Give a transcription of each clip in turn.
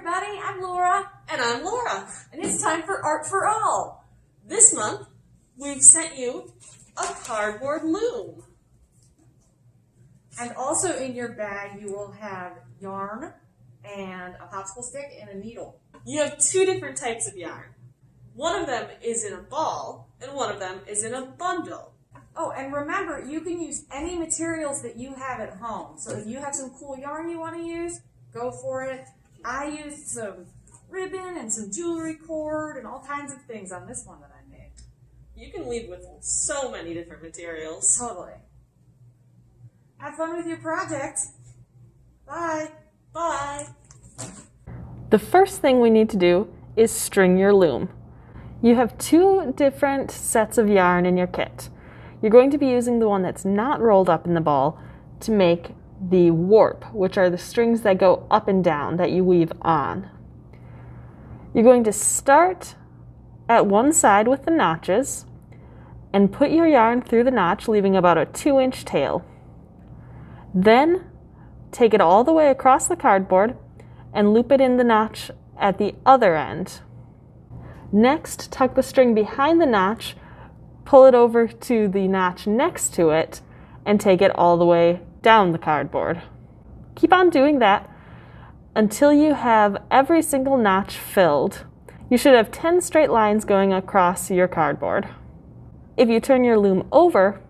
everybody, I'm Laura. And I'm Laura. And it's time for Art for All. This month, we've sent you a cardboard loom. And also in your bag, you will have yarn and a popsicle stick and a needle. You have two different types of yarn. One of them is in a ball, and one of them is in a bundle. Oh, and remember, you can use any materials that you have at home. So if you have some cool yarn you want to use, go for it. I used some ribbon and some jewelry cord and all kinds of things on this one that I made. You can weave with so many different materials. Totally. Have fun with your project. Bye. Bye. The first thing we need to do is string your loom. You have two different sets of yarn in your kit. You're going to be using the one that's not rolled up in the ball to make the warp, which are the strings that go up and down that you weave on. You're going to start at one side with the notches and put your yarn through the notch, leaving about a 2-inch tail. Then take it all the way across the cardboard and loop it in the notch at the other end. Next, tuck the string behind the notch, pull it over to the notch next to it, and take it all the way down the cardboard. Keep on doing that until you have every single notch filled. You should have 10 straight lines going across your cardboard. If you turn your loom over,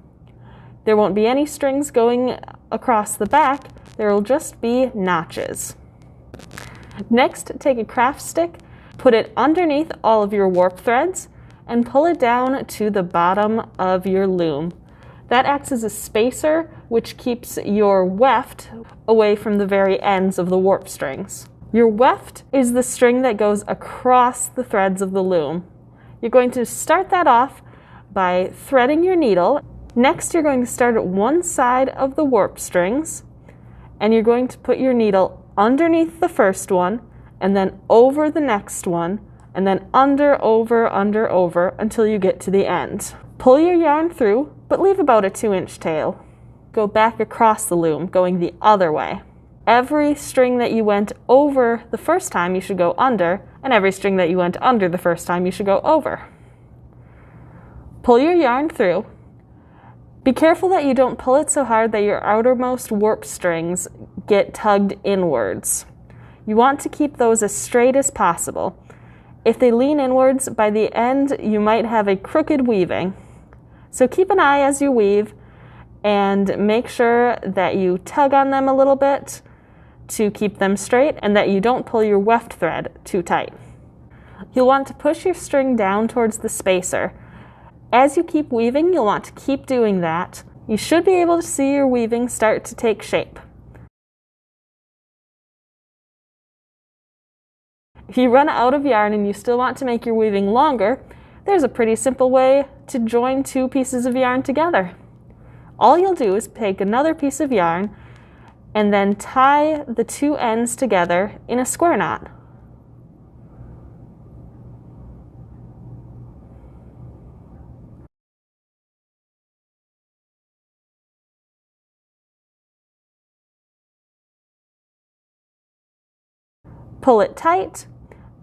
there won't be any strings going across the back, there will just be notches. Next, take a craft stick, put it underneath all of your warp threads, and pull it down to the bottom of your loom. That acts as a spacer, which keeps your weft away from the very ends of the warp strings. Your weft is the string that goes across the threads of the loom. You're going to start that off by threading your needle. Next, you're going to start at one side of the warp strings, and you're going to put your needle underneath the first one, and then over the next one, and then under, over, until you get to the end. Pull your yarn through, but leave about a 2-inch tail. Go back across the loom, going the other way. Every string that you went over the first time, you should go under, and every string that you went under the first time, you should go over. Pull your yarn through. Be careful that you don't pull it so hard that your outermost warp strings get tugged inwards. You want to keep those as straight as possible. If they lean inwards, by the end you might have a crooked weaving. So keep an eye as you weave and make sure that you tug on them a little bit to keep them straight and that you don't pull your weft thread too tight. You'll want to push your string down towards the spacer. As you keep weaving, you'll want to keep doing that. You should be able to see your weaving start to take shape. If you run out of yarn and you still want to make your weaving longer, there's a pretty simple way to join two pieces of yarn together. All you'll do is take another piece of yarn and then tie the two ends together in a square knot. Pull it tight,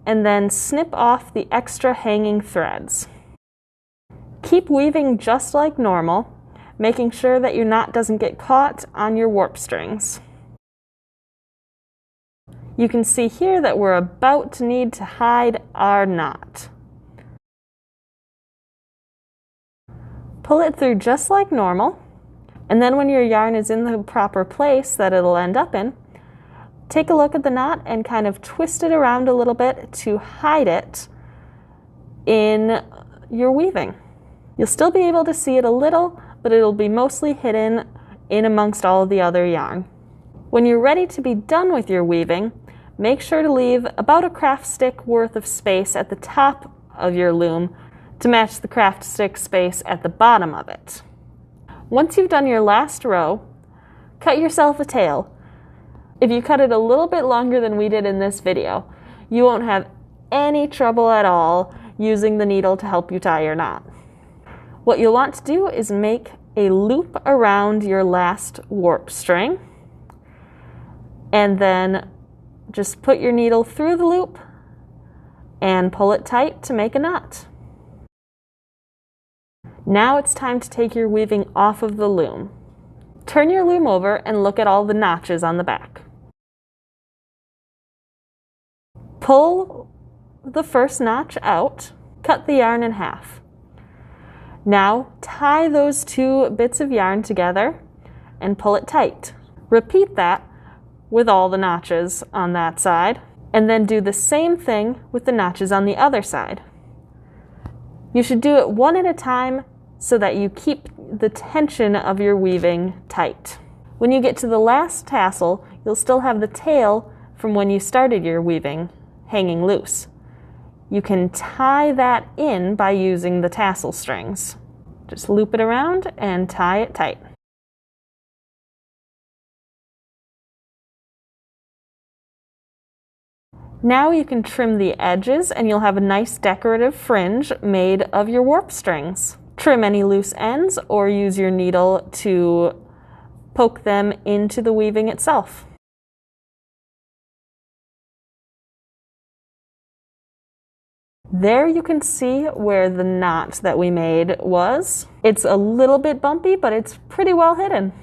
and then snip off the extra hanging threads. Keep weaving just like normal, making sure that your knot doesn't get caught on your warp strings. You can see here that we're about to need to hide our knot. Pull it through just like normal, and then when your yarn is in the proper place that it'll end up in, take a look at the knot and kind of twist it around a little bit to hide it in your weaving. You'll still be able to see it a little, but it'll be mostly hidden in amongst all of the other yarn. When you're ready to be done with your weaving, make sure to leave about a craft stick worth of space at the top of your loom to match the craft stick space at the bottom of it. Once you've done your last row, cut yourself a tail. If you cut it a little bit longer than we did in this video, you won't have any trouble at all using the needle to help you tie your knot. What you'll want to do is make a loop around your last warp string and then just put your needle through the loop and pull it tight to make a knot. Now it's time to take your weaving off of the loom. Turn your loom over and look at all the notches on the back. Pull the first notch out, cut the yarn in half. Now tie those two bits of yarn together and pull it tight. Repeat that with all the notches on that side, and then do the same thing with the notches on the other side. You should do it one at a time so that you keep the tension of your weaving tight. When you get to the last tassel, you'll still have the tail from when you started your weaving hanging loose. You can tie that in by using the tassel strings. Just loop it around and tie it tight. Now you can trim the edges and you'll have a nice decorative fringe made of your warp strings. Trim any loose ends or use your needle to poke them into the weaving itself. There you can see where the knot that we made was. It's a little bit bumpy, but it's pretty well hidden.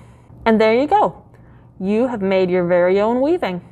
And there you go. You have made your very own weaving.